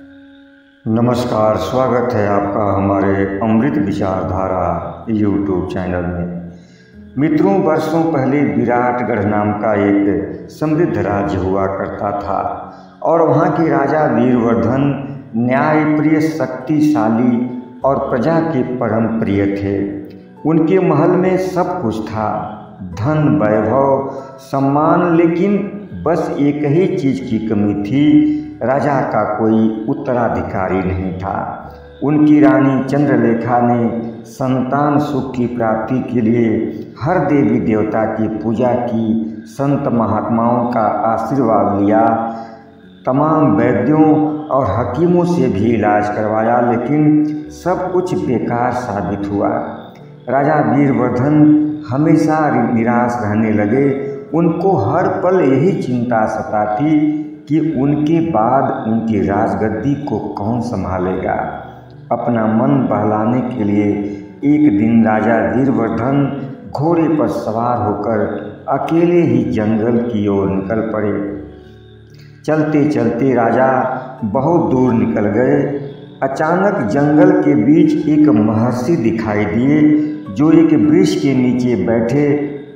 नमस्कार, स्वागत है आपका हमारे अमृत विचारधारा यूट्यूब चैनल में। मित्रों, वर्षों पहले विराटगढ़ नाम का एक समृद्ध राज्य हुआ करता था और वहाँ के राजा वीरवर्धन न्यायप्रिय, शक्तिशाली और प्रजा के परम प्रिय थे। उनके महल में सब कुछ था, धन, वैभव, सम्मान, लेकिन बस एक ही चीज़ की कमी थी, राजा का कोई उत्तराधिकारी नहीं था। उनकी रानी चंद्रलेखा ने संतान सुख की प्राप्ति के लिए हर देवी देवता की पूजा की, संत महात्माओं का आशीर्वाद लिया, तमाम वैद्यों और हकीमों से भी इलाज करवाया, लेकिन सब कुछ बेकार साबित हुआ। राजा वीरवर्धन हमेशा निराश रहने लगे। उनको हर पल यही चिंता सताती कि उनके बाद उनकी राजगद्दी को कौन संभालेगा। अपना मन बहलाने के लिए एक दिन राजा वीरवर्धन घोड़े पर सवार होकर अकेले ही जंगल की ओर निकल पड़े। चलते चलते राजा बहुत दूर निकल गए। अचानक जंगल के बीच एक महर्षि दिखाई दिए, जो एक वृक्ष के नीचे बैठे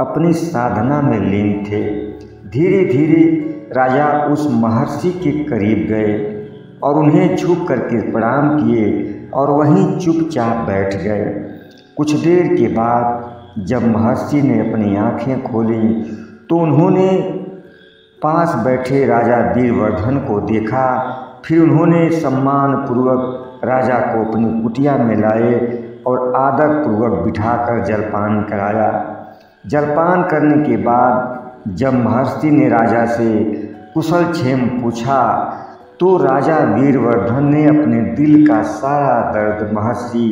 अपनी साधना में लीन थे। धीरे धीरे राजा उस महर्षि के करीब गए और उन्हें झुक करके प्रणाम किए और वहीं चुपचाप बैठ गए। कुछ देर के बाद जब महर्षि ने अपनी आंखें खोली तो उन्होंने पास बैठे राजा वीरवर्धन को देखा। फिर उन्होंने सम्मानपूर्वक राजा को अपनी कुटिया में लाए और आदरपूर्वक बिठाकर जलपान कराया। जलपान करने के बाद जब महर्षि ने राजा से कुशल क्षेम पूछा तो राजा वीरवर्धन ने अपने दिल का सारा दर्द महर्षि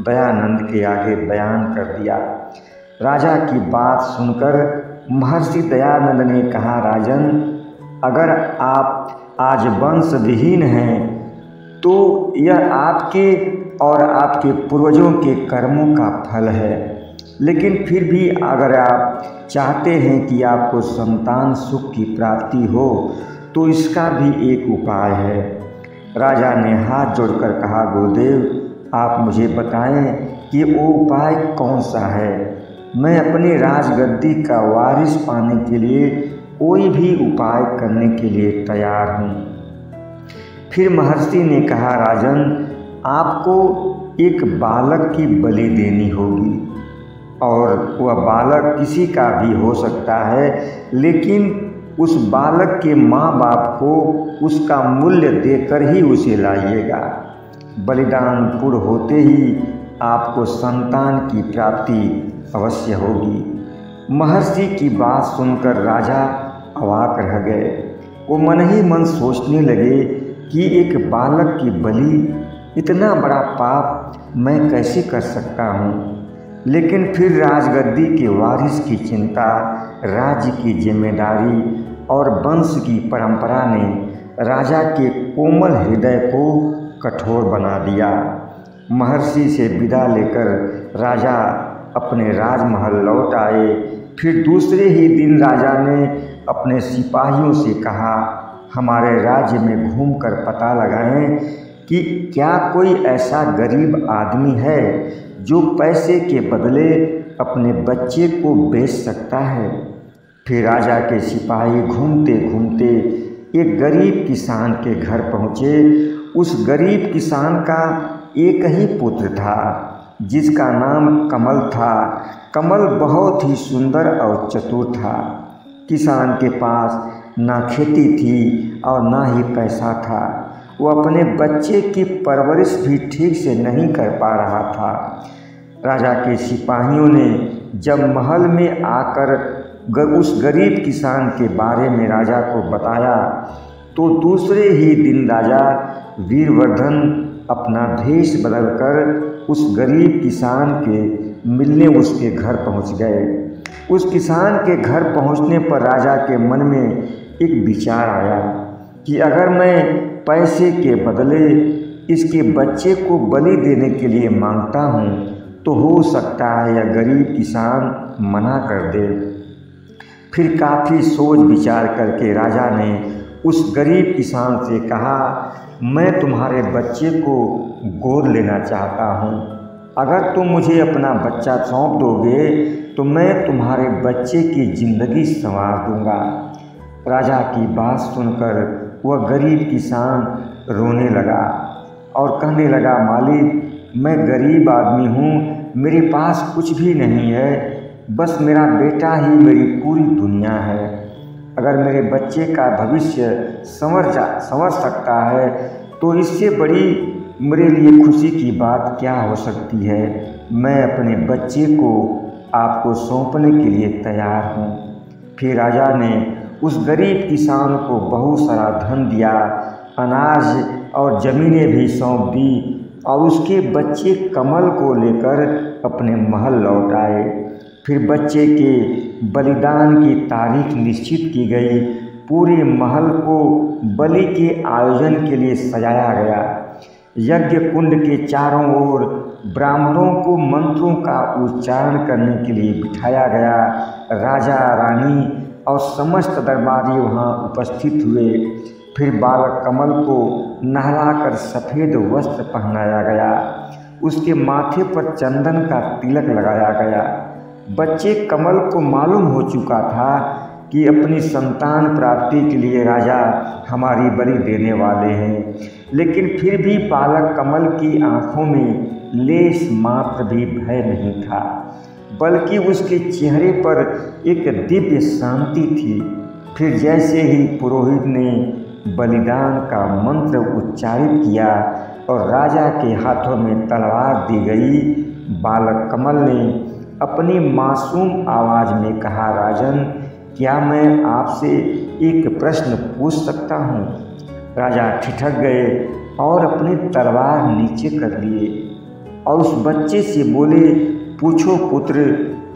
दयानंद के आगे बयान कर दिया। राजा की बात सुनकर महर्षि दयानंद ने कहा, राजन, अगर आप आज वंश विहीन हैं तो यह आपके और आपके पूर्वजों के कर्मों का फल है, लेकिन फिर भी अगर आप चाहते हैं कि आपको संतान सुख की प्राप्ति हो तो इसका भी एक उपाय है। राजा ने हाथ जोड़कर कहा, गुरुदेव, आप मुझे बताएं कि वो उपाय कौन सा है। मैं अपनी राजगद्दी का वारिस पाने के लिए कोई भी उपाय करने के लिए तैयार हूँ। फिर महर्षि ने कहा, राजन, आपको एक बालक की बलि देनी होगी और वह बालक किसी का भी हो सकता है, लेकिन उस बालक के माँ बाप को उसका मूल्य देकर ही उसे लाइएगा। बलिदान पूर्ण होते ही आपको संतान की प्राप्ति अवश्य होगी। महर्षि की बात सुनकर राजा अवाक रह गए। वो मन ही मन सोचने लगे कि एक बालक की बलि, इतना बड़ा पाप मैं कैसे कर सकता हूँ। लेकिन फिर राजगद्दी के वारिस की चिंता, राज्य की जिम्मेदारी और वंश की परंपरा ने राजा के कोमल हृदय को कठोर बना दिया। महर्षि से विदा लेकर राजा अपने राजमहल लौट आए। फिर दूसरे ही दिन राजा ने अपने सिपाहियों से कहा, हमारे राज्य में घूमकर पता लगाएं कि क्या कोई ऐसा गरीब आदमी है जो पैसे के बदले अपने बच्चे को बेच सकता है। फिर राजा के सिपाही घूमते घूमते एक गरीब किसान के घर पहुँचे। उस गरीब किसान का एक ही पुत्र था जिसका नाम कमल था। कमल बहुत ही सुंदर और चतुर था। किसान के पास ना खेती थी और ना ही पैसा था। वो अपने बच्चे की परवरिश भी ठीक से नहीं कर पा रहा था। राजा के सिपाहियों ने जब महल में आकर उस गरीब किसान के बारे में राजा को बताया तो दूसरे ही दिन राजा वीरवर्धन अपना भेष बदलकर उस गरीब किसान के मिलने उसके घर पहुंच गए। उस किसान के घर पहुंचने पर राजा के मन में एक विचार आया कि अगर मैं पैसे के बदले इसके बच्चे को बलि देने के लिए मांगता हूँ तो हो सकता है यह गरीब किसान मना कर दे। फिर काफ़ी सोच विचार करके राजा ने उस गरीब किसान से कहा मैं तुम्हारे बच्चे को गोद लेना चाहता हूँ। अगर तुम मुझे अपना बच्चा सौंप दोगे तो मैं तुम्हारे बच्चे की ज़िंदगी संवार दूँगा। राजा की बात सुनकर वह गरीब किसान रोने लगा और कहने लगा, मालिक, मैं गरीब आदमी हूँ, मेरे पास कुछ भी नहीं है, बस मेरा बेटा ही मेरी पूरी दुनिया है। अगर मेरे बच्चे का भविष्य संवर सकता है तो इससे बड़ी मेरे लिए खुशी की बात क्या हो सकती है। मैं अपने बच्चे को आपको सौंपने के लिए तैयार हूँ। फिर राजा ने उस गरीब किसान को बहुत सारा धन दिया, अनाज और ज़मीनें भी सौंप दी और उसके बच्चे कमल को लेकर अपने महल लौट आए। फिर बच्चे के बलिदान की तारीख निश्चित की गई। पूरे महल को बलि के आयोजन के लिए सजाया गया। यज्ञ कुंड के चारों ओर ब्राह्मणों को मंत्रों का उच्चारण करने के लिए बिठाया गया। राजा, रानी और समस्त दरबारी वहाँ उपस्थित हुए। फिर बालक कमल को नहलाकर सफ़ेद वस्त्र पहनाया गया, उसके माथे पर चंदन का तिलक लगाया गया। बच्चे कमल को मालूम हो चुका था कि अपनी संतान प्राप्ति के लिए राजा हमारी बलि देने वाले हैं, लेकिन फिर भी बालक कमल की आंखों में लेश मात्र भी भय नहीं था, बल्कि उसके चेहरे पर एक दिव्य शांति थी। फिर जैसे ही पुरोहित ने बलिदान का मंत्र उच्चारित किया और राजा के हाथों में तलवार दी गई, बालक कमल ने अपनी मासूम आवाज़ में कहा, राजन, क्या मैं आपसे एक प्रश्न पूछ सकता हूँ? राजा ठिठक गए और अपनी तलवार नीचे कर लिए और उस बच्चे से बोले, पूछो पुत्र,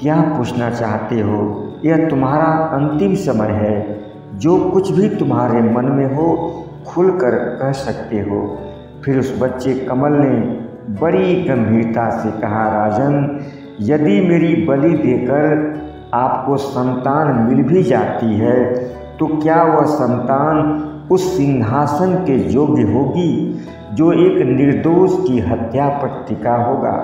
क्या पूछना चाहते हो? यह तुम्हारा अंतिम समय है। जो कुछ भी तुम्हारे मन में हो खुलकर कह सकते हो। फिर उस बच्चे कमल ने बड़ी गंभीरता से कहा, राजन, यदि मेरी बलि देकर आपको संतान मिल भी जाती है तो क्या वह संतान उस सिंहासन के योग्य होगी जो एक निर्दोष की हत्या पर टिका होगा?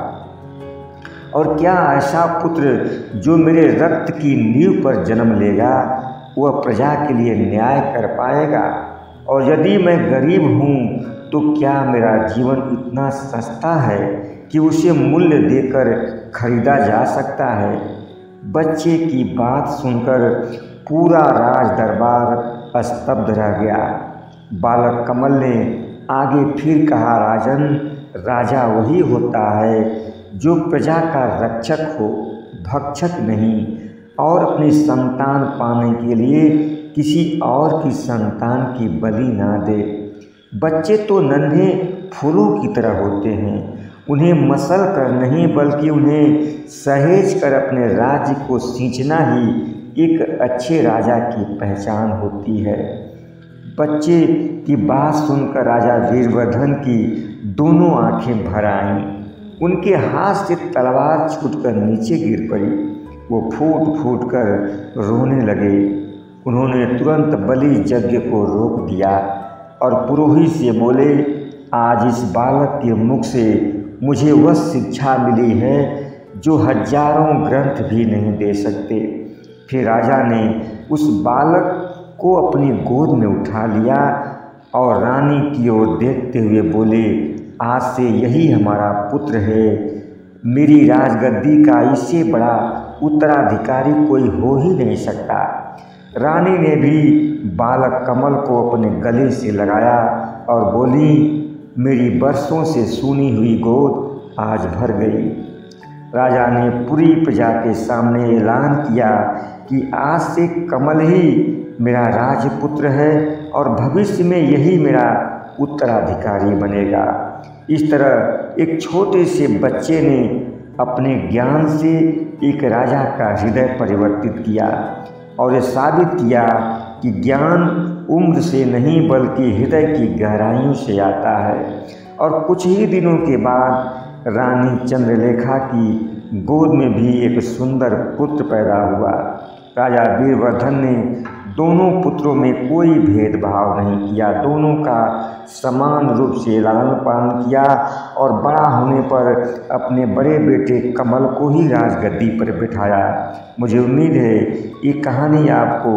और क्या ऐसा पुत्र जो मेरे रक्त की नींव पर जन्म लेगा वह प्रजा के लिए न्याय कर पाएगा? और यदि मैं गरीब हूँ तो क्या मेरा जीवन इतना सस्ता है कि उसे मूल्य देकर खरीदा जा सकता है? बच्चे की बात सुनकर पूरा राज दरबार स्तब्ध रह गया। बालक कमल ने आगे फिर कहा, राजन, राजा वही होता है जो प्रजा का रक्षक हो, भक्षक नहीं, और अपनी संतान पाने के लिए किसी और की संतान की बलि ना दे। बच्चे तो नन्हे फूलों की तरह होते हैं, उन्हें मसल कर नहीं बल्कि उन्हें सहेज कर अपने राज्य को सींचना ही एक अच्छे राजा की पहचान होती है। बच्चे की बात सुनकर राजा वीरवर्धन की दोनों आंखें भर आईं। उनके हाथ से तलवार छूटकर नीचे गिर पड़ी। वो फूट फूट कर रोने लगे। उन्होंने तुरंत बलि यज्ञ को रोक दिया और पुरोहित से बोले, आज इस बालक के मुख से मुझे वह शिक्षा मिली है जो हजारों ग्रंथ भी नहीं दे सकते। फिर राजा ने उस बालक को अपनी गोद में उठा लिया और रानी की ओर देखते हुए बोले, आज से यही हमारा पुत्र है। मेरी राजगद्दी का इससे बड़ा उत्तराधिकारी कोई हो ही नहीं सकता। रानी ने भी बालक कमल को अपने गले से लगाया और बोली, मेरी बरसों से सूनी हुई गोद आज भर गई। राजा ने पूरी प्रजा के सामने ऐलान किया कि आज से कमल ही मेरा राजपुत्र है और भविष्य में यही मेरा उत्तराधिकारी बनेगा। इस तरह एक छोटे से बच्चे ने अपने ज्ञान से एक राजा का हृदय परिवर्तित किया और ये साबित किया कि ज्ञान उम्र से नहीं बल्कि हृदय की गहराइयों से आता है। और कुछ ही दिनों के बाद रानी चंद्रलेखा की गोद में भी एक सुंदर पुत्र पैदा हुआ। राजा वीरवर्धन ने दोनों पुत्रों में कोई भेदभाव नहीं किया, दोनों का समान रूप से लालन पालन किया और बड़ा होने पर अपने बड़े बेटे कमल को ही राजगद्दी पर बिठाया। मुझे उम्मीद है ये कहानी आपको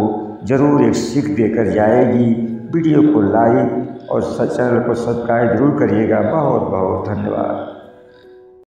ज़रूर एक सीख देकर जाएगी। वीडियो को लाइक और चैनल को सब्सक्राइब जरूर करिएगा। बहुत बहुत धन्यवाद।